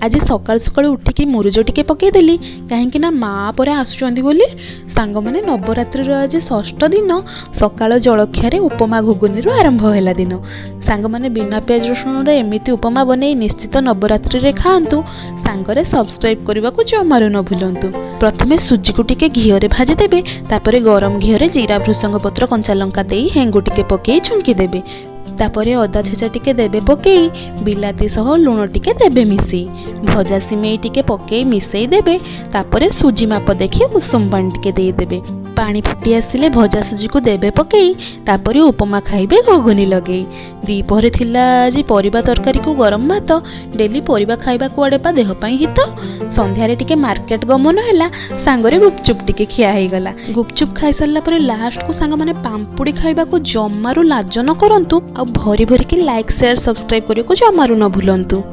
आज सकाल सकाल उठिकी मुरुज टिके पकईदेली कहीं माँ पर आसुचंदी बोली। सांग मैंने नवरात्रि आज षष्ठ दिन सकाल जलखिया उपमा घुगुनी आरंभ है दिन। सांग मैंने बिना प्याज रसुण एमती उपमा बन निश्चित नवरात्रि खातु। सांगरे सब्सक्राइब करने को जमारू न भूलु। प्रथमे सुजी को टिके घीरे भाजीदेवे, तापर गरम घीरे जीरा भृसंग पत्र कंचा लंका दे हेंगु टिके पकई छुंकी देवे। तापर अदा छेचा टिके देबे पकई, बिलाती सह लुण टिके देबे मिसई, भजा सिमेई टिके पकई मिसई देबे। तापर सुजी माप देखी उषुम पानी टिके दे देबे। पानी फुटी आसिले भजा सुजी को देबे पकई, तापर उपमा खाइबे घुगुनी लगेई। दीपहरे थिला आज परिबा तरकारी को गरम भात। डेली परिबा खाइबा कुआडे पा देह पई हित। संध्यारे टिके मार्केट गमन हैला, सांगरे गुपचुप टिके खिया हे गला। गुपचुप खाइ सारला परे लास्ट को सांग माने पांपुड़ी खाइबा को जम्मारू लाज न करंतु। आ भरी भरी के लाइक शेयर सब्सक्राइब करियो को जमारू न भूलंतु।